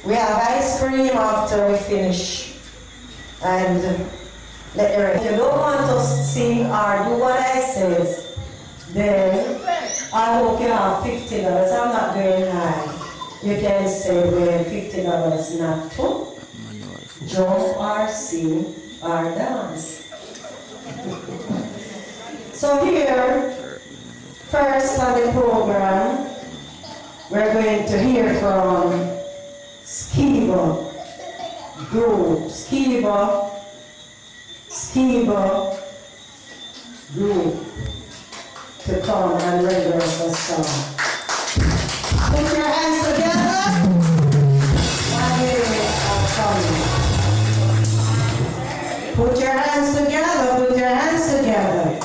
We have ice cream after we finish. And let the rest. If you don't want to sing or do what I says, then I hope you have $50. I'm not going high. You can say when $50 not to jump or sing or dance. So here, first on the program, we're going to hear from Skiba Group. Skiba Group to come and render us a song. Put your hands together. While they are coming. Put your hands together. Put your hands together.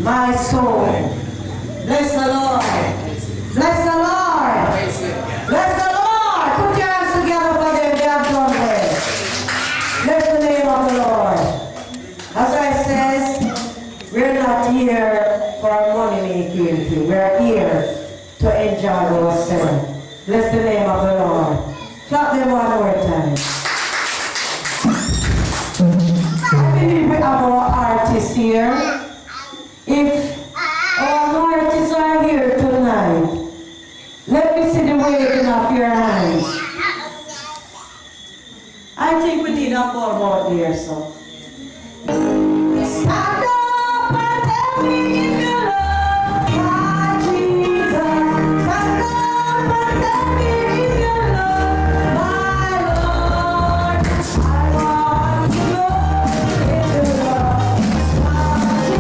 my soul. Bless the Lord. Bless the Lord. Bless the Lord. Put your hands together for them. They have done well. Bless the name of the Lord. As I says, we're not here for money making. We're here to enjoy ourselves. Bless the name of the Lord. Clap them one more time. I believe we have our artists here. If our artists are here tonight, let me see the waving of your hands. I think we need a ball out there, so. Stand up and tell me if you love my Jesus. Stand up and tell me if you love my Lord. I want to know if you love my Jesus.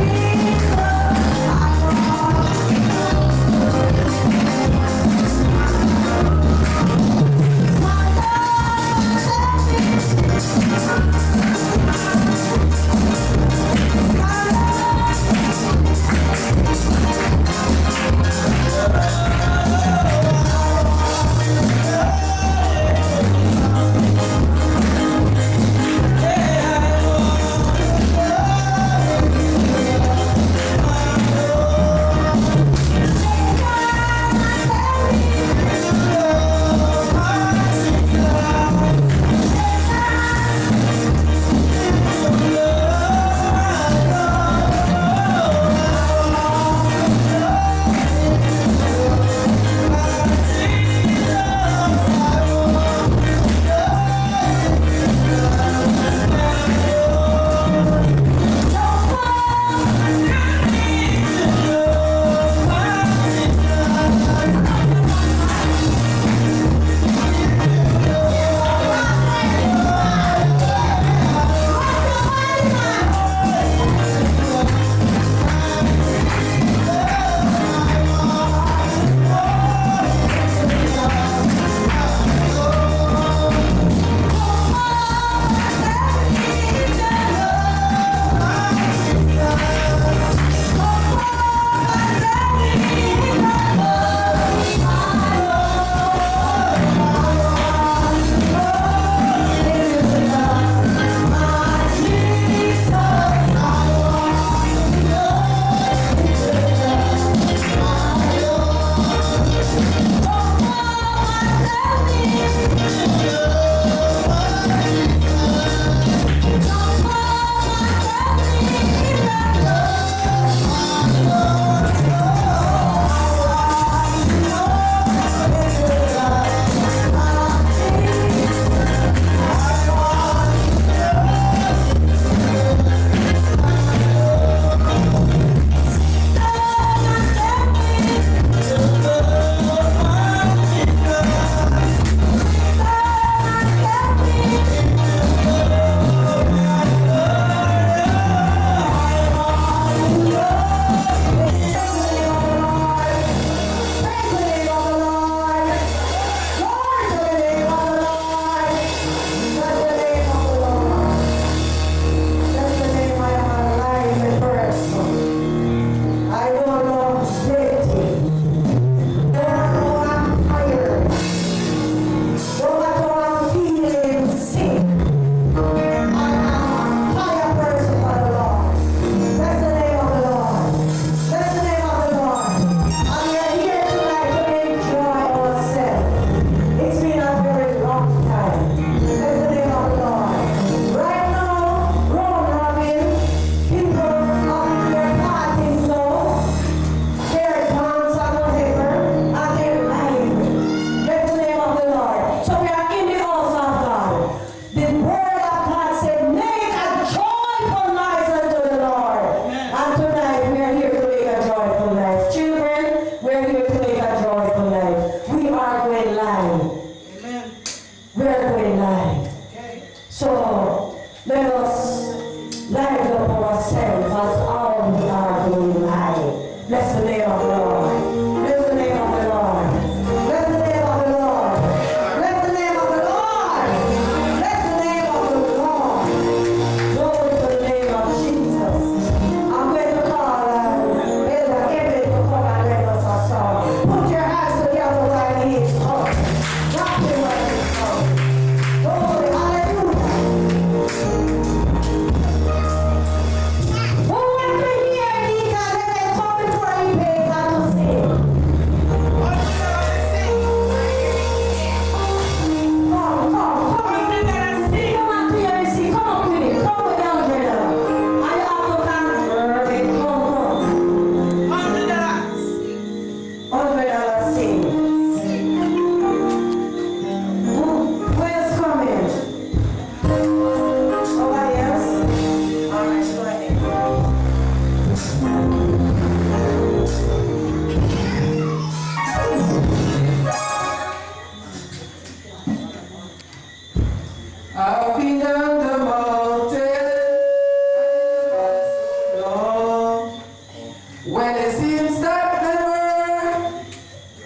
When it seems that never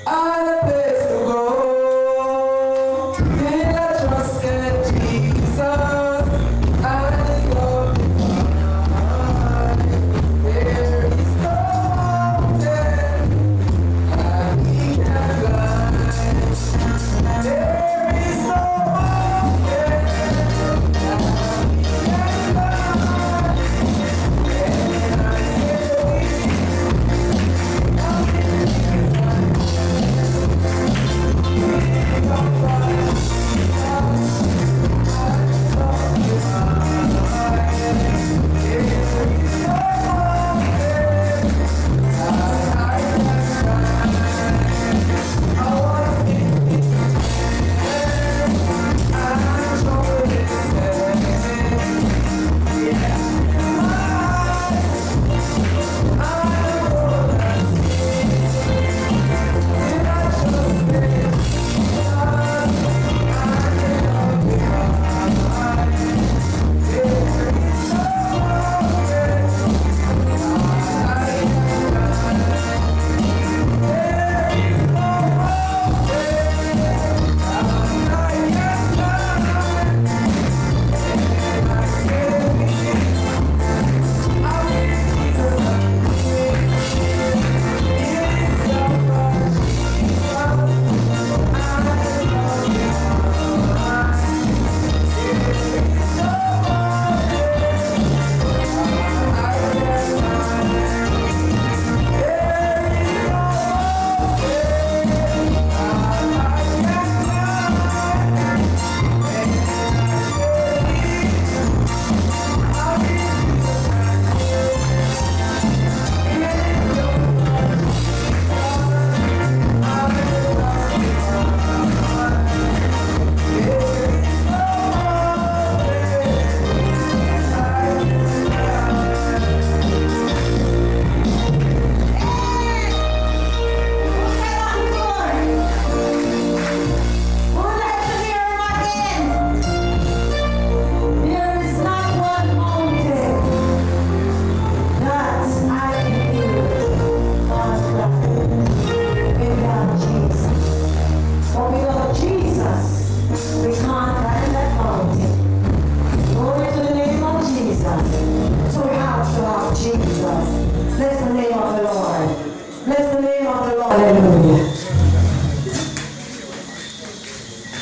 other place to go, till I trusted Jesus and His love divine. There is no mountain that He can climb. There is no mountain that He can climb. And I say,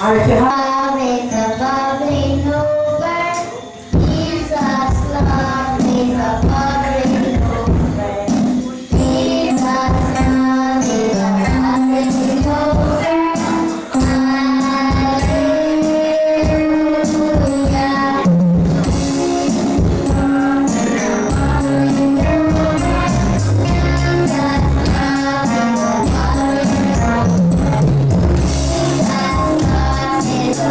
Or if you have Love is a bubbling over. Jesus' love is a bubbling over. Jesus' love is a bubbling over. Hallelujah. Jesus' love is a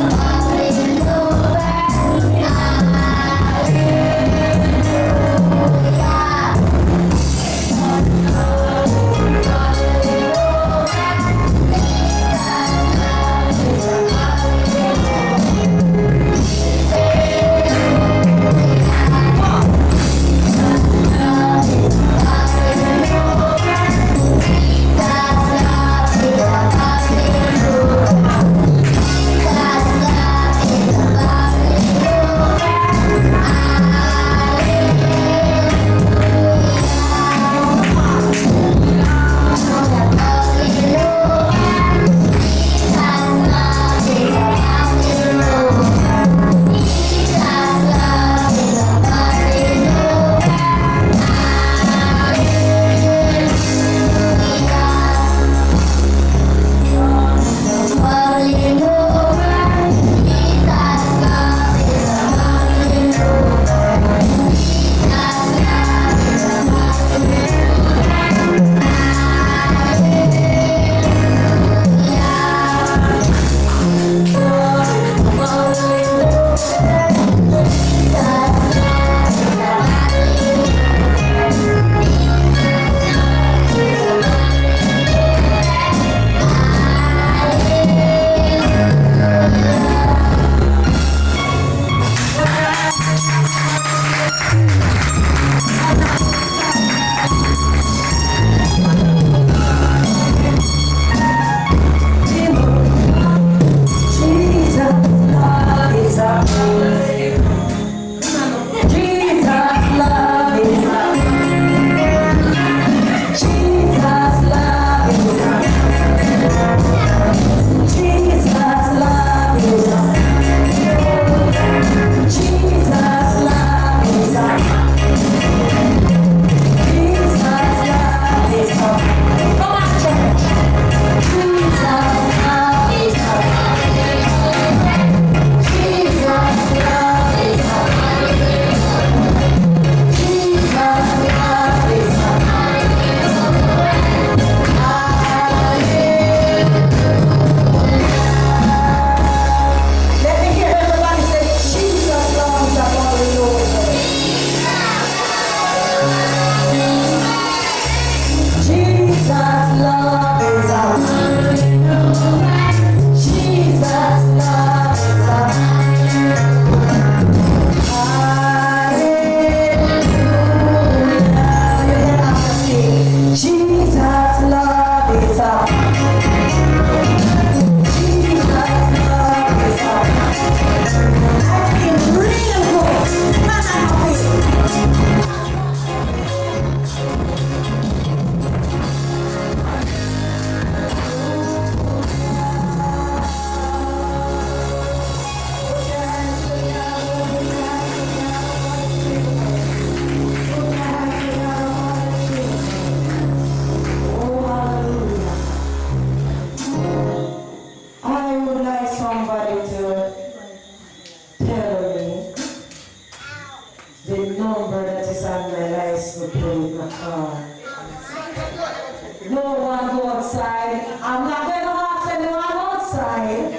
No one go outside. I'm not going to ask anyone outside.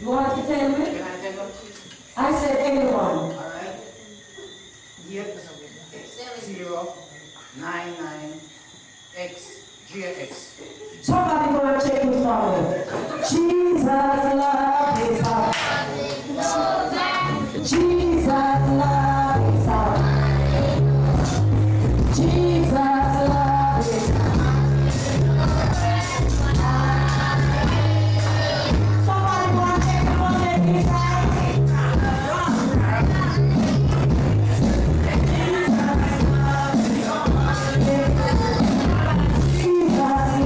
You want to tell me? I said anyone. Alright. Yep. 099XJX. Somebody go and check with Father. Jesus love is all. Jesus love is all. Jesus love is all. Somebody go and check with Father inside. Jesus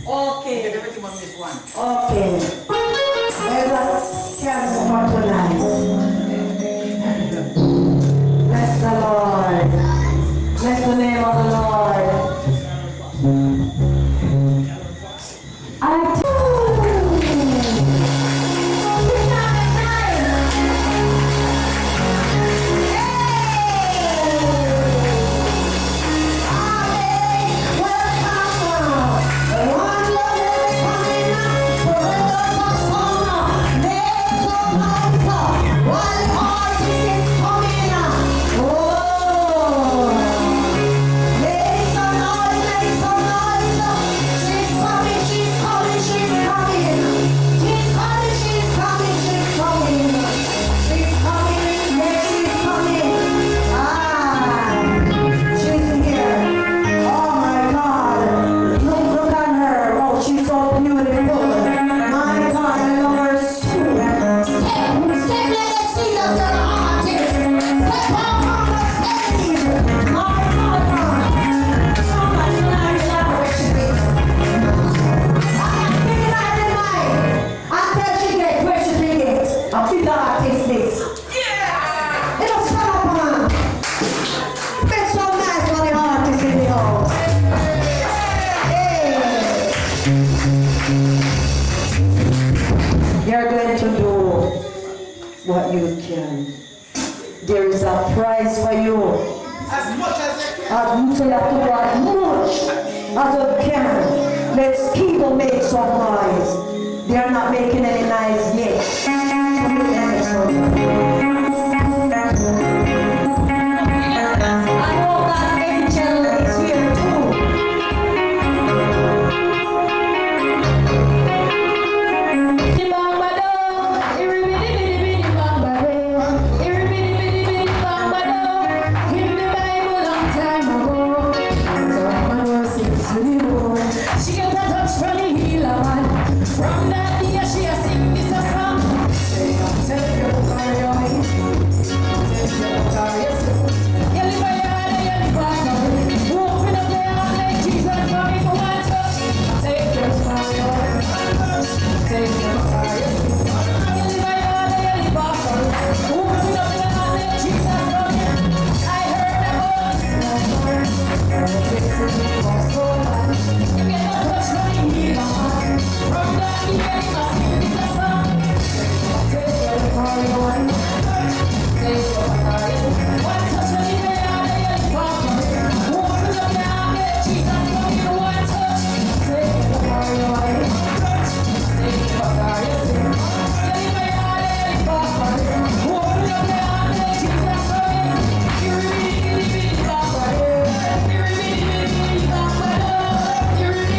Okay. Everything on this one. Okay. Ever cancel for tonight. Bless the Lord. Bless the name of the Lord. I You're going to do what you can. There is a prize for you. As much as I can. As you have to do as much as you can. Let's people make some noise. They are not making any noise yet. So let them make some noise. I hope that angel is here too. She got a touch from the healer man. From that day she a sing this a song. Say I'm telling you, carry on. Take your carries. You live by your hand and you live by your way. Open up your heart like Jesus for me for one touch. Take your carry on. Take your carries. You live by your hand and you live by your way. Open up your heart like Jesus for me. I heard the voice. It's in the gospel. You get a touch from the healer man. From that day you a sing this a song. Take your carry on. Take your carries. One touch from the healer and you live by your way. Open up your heart like Jesus for me for one touch. Take your carry on. Take your carries. You live by your hand and you live by your way. Open up your heart like Jesus for me. You really, really, really, really, really, really, really, really, really, really, really,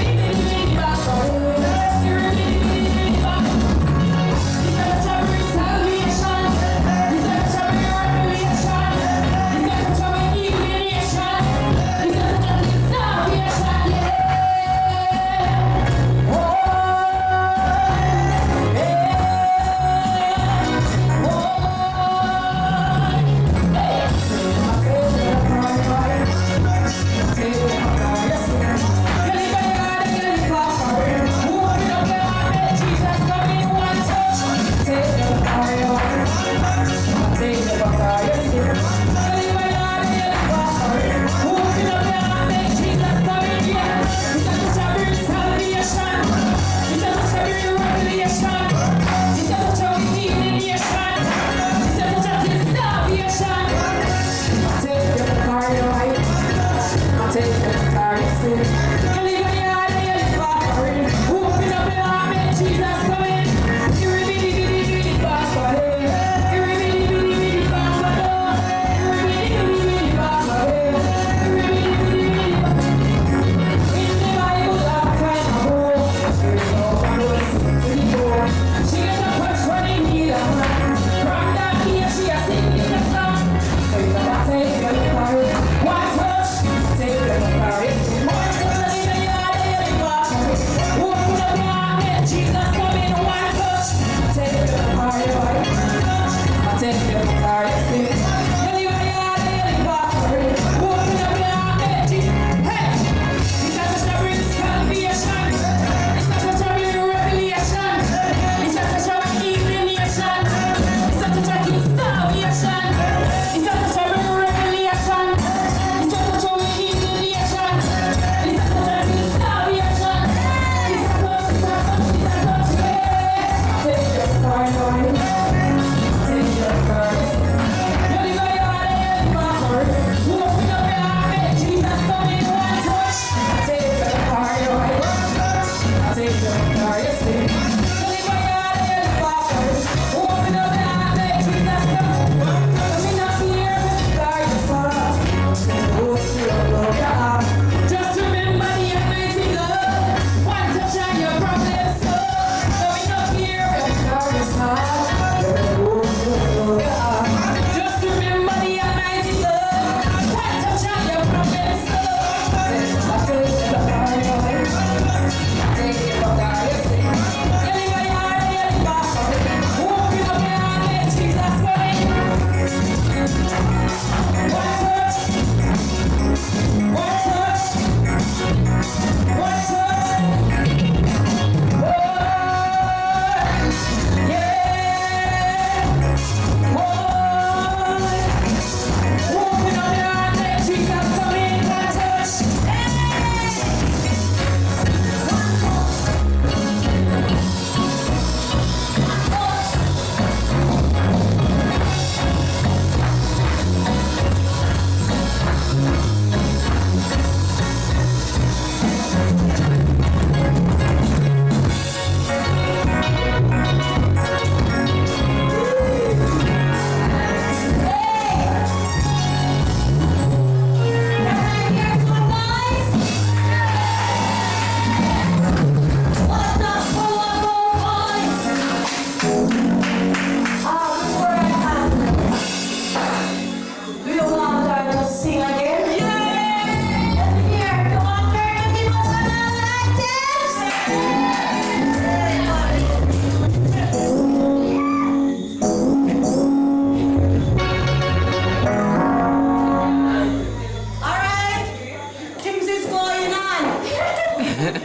100.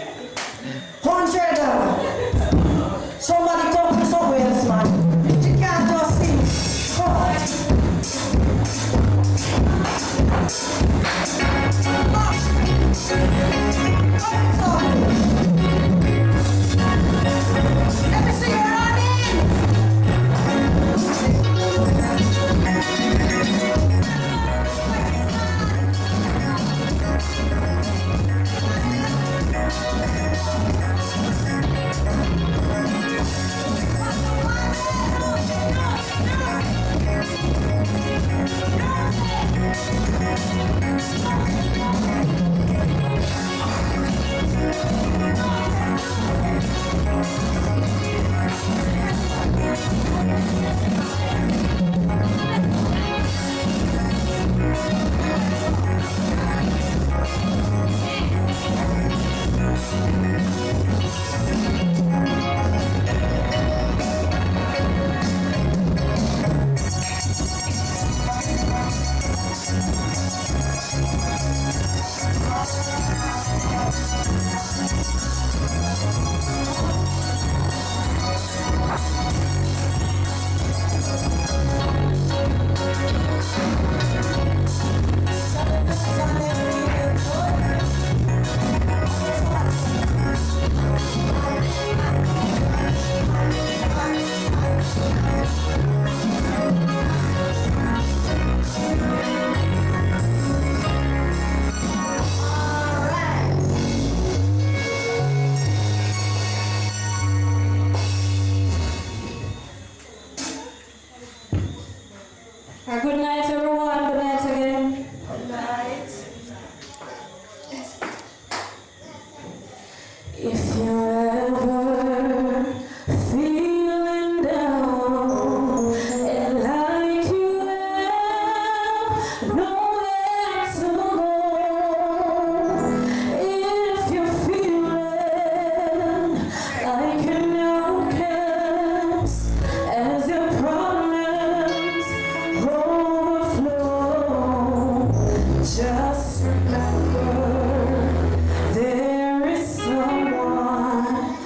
Somebody talk to somewhere else, man. You can't just sing. Come on. Let me see you running. Good night, everyone. Good night again. Good night. If you're ever feeling down and like you have nowhere to go, if you're feeling like an outcast as your problems overflow, just remember there is someone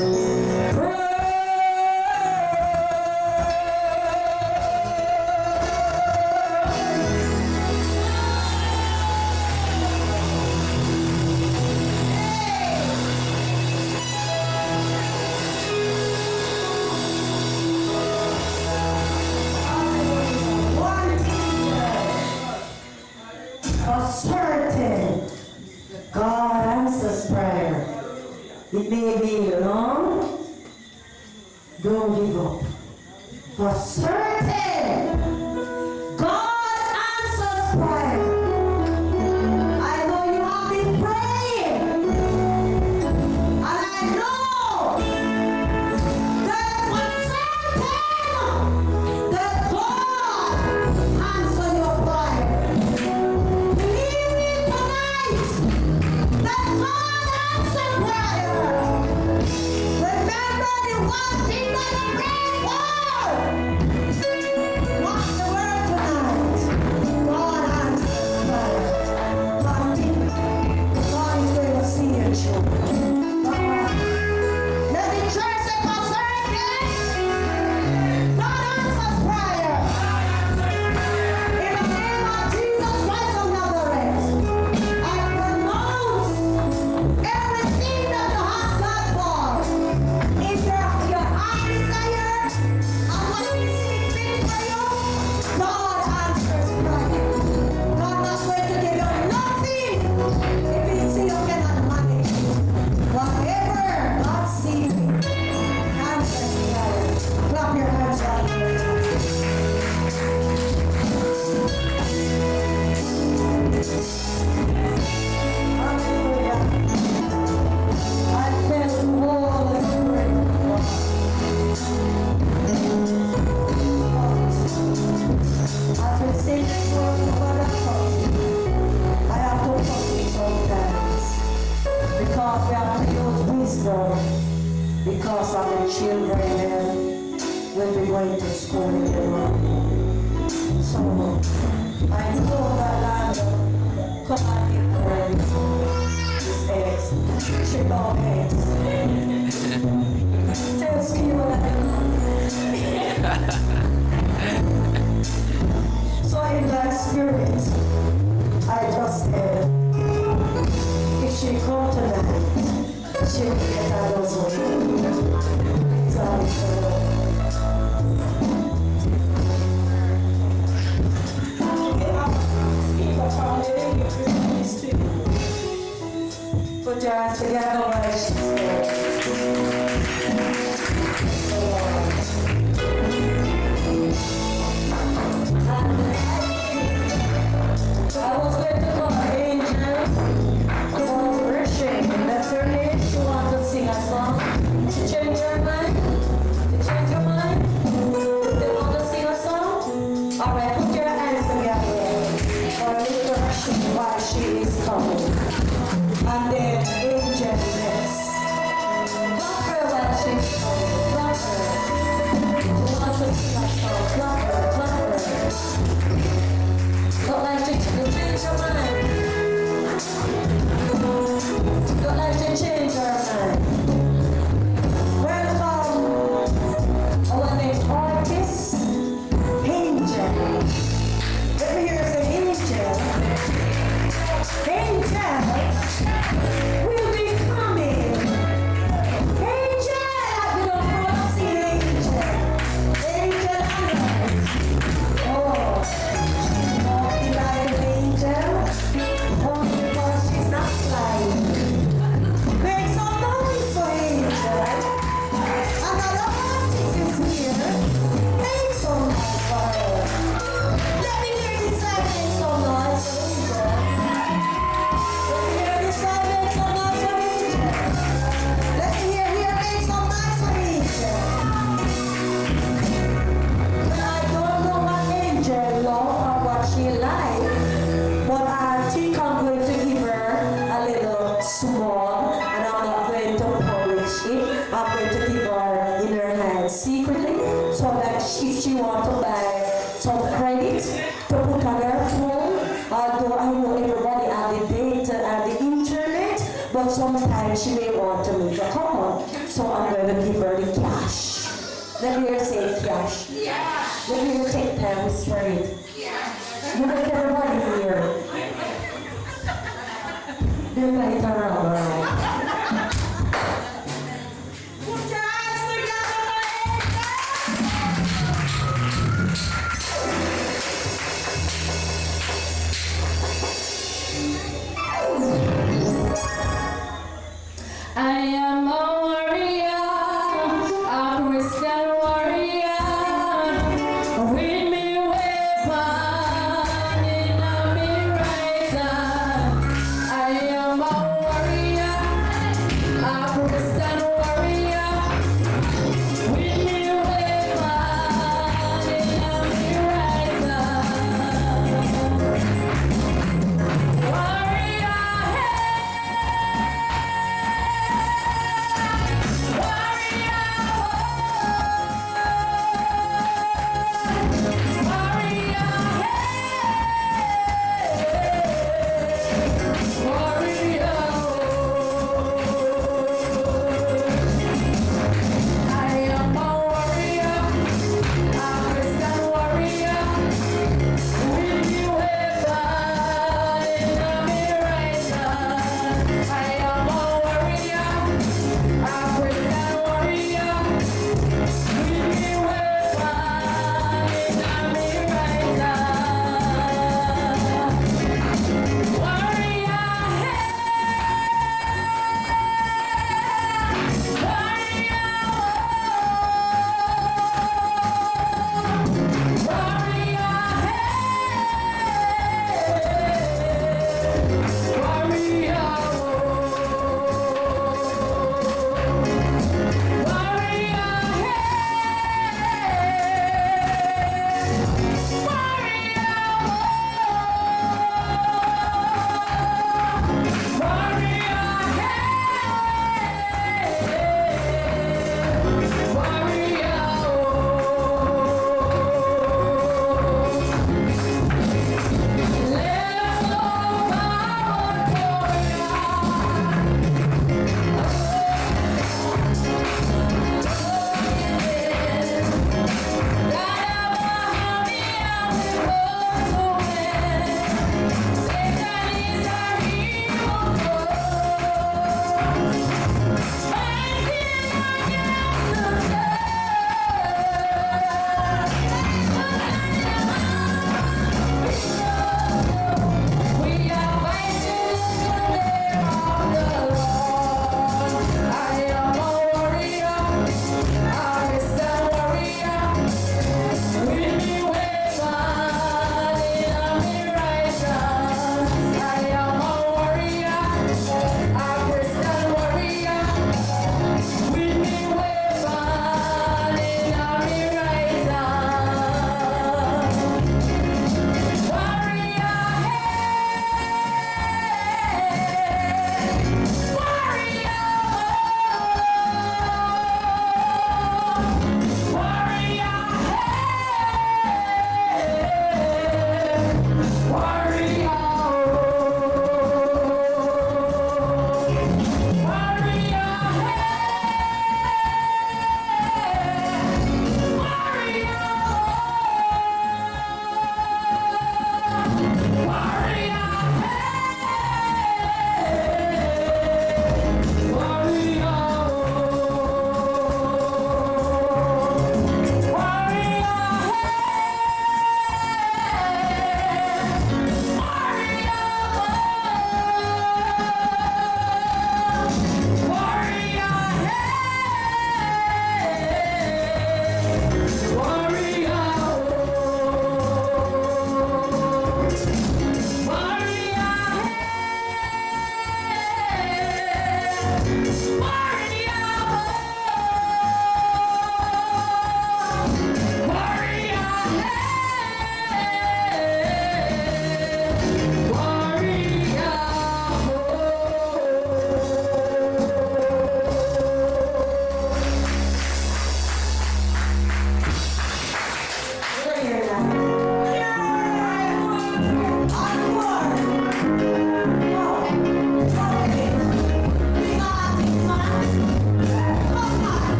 One thing for certain, God answers prayer. It may be long, don't give up. For certain, God answers prayer. I know you have been praying, and I know that for certain, that God answers your prayer. Believe me tonight, that God answers prayer. Remember the one thing that you pray for. Watch the word tonight. God answers prayer. God is going to see your children. Let the church say for certain, God answers prayer. In the name of Jesus Christ of Nazareth, I pronounce everything that you have God for. If your heart desire and what is seeking for you, God answers prayer. God not going to give you nothing if you see you cannot manage it. Whatever God sees, answers prayer. Clap your hands right here. Hallelujah. I felt all the Spirit of God. I've been saying this word to God and touch it. I have to touch it sometimes. Because we have to use wisdom. Because of the children will be going to school in the morning. So I know that God come and give parents his eggs. Check out eggs. Tell Steve what I So in that spirit, I just said, if she come tonight, she will get her husband. Please, I'll be sure. Put your hands together while she's there. I was going to call Angel, was rushing. That's her name. She wants to sing a song. She changed her mind. You change your mind? They want to sing a song? Alright, put your hands together for a little rushing while she is coming. And then Angel next. Clap her while she's coming. Clap her. She wants to sing a song. Clap her. Clap her. Don't like to change your mind. Don't like to change your mind. Welcome our next artist, Angel. Let me hear you say Angel. Angel will be coming. Angel, I've been on front seat, Angel. Angel Allen. Oh, she's walking like an angel. Oh, because she's not flying. Make some noise for Angel. Another artist is here. Make some noise for her. Let me hear this side make some noise for Angel. Let me hear this side make some noise for Angel. Let me hear here make some noise for Angel. Well, I don't know what Angel love or what she like, but I think I'm going to give her a little small, and I'm not going to publish it. I'm going to give her in her hand secretly, so that if she wants to buy some credit to put on her phone, although I know everybody has the data and the internet, but sometimes she may want to make a call. So I'm going gonna give her the cash. Let me hear you say cash. Let me hear you take time to swear it. You make everybody hear. They're like it around, right? Put your hands together for I am a warrior, a Christian warrior, with me weapon in a me right hand. I am a warrior,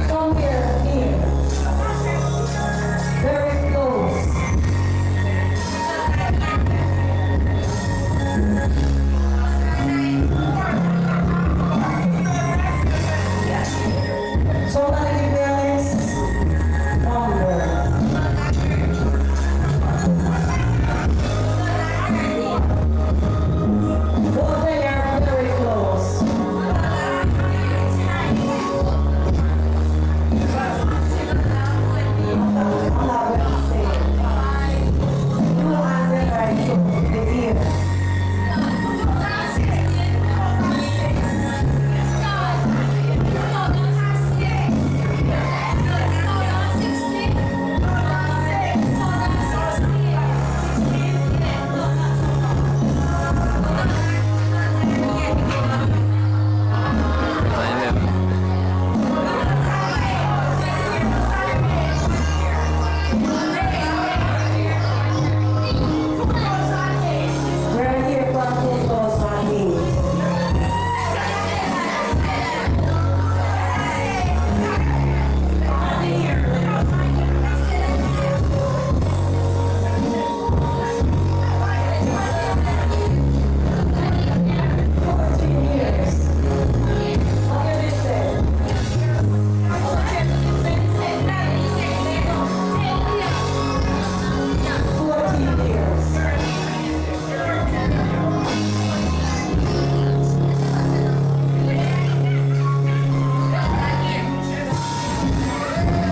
Somewhere here. Very close. Somebody give me a list. Number. Both they are very close. I'm not going to say it. You will answer very close. The ear. We're here for photos on me.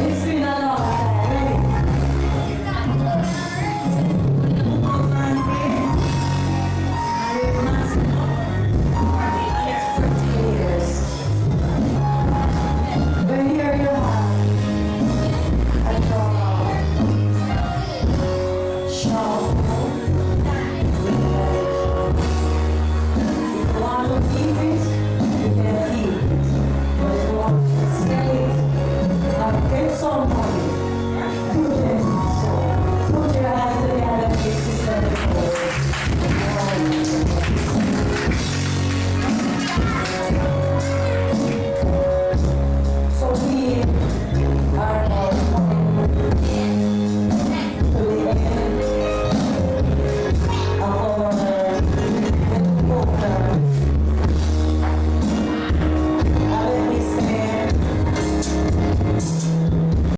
It's been a long time, really. It's 14 years. But here you have a shop. If you want to keep it, you can keep it. But if you want to sell it, get some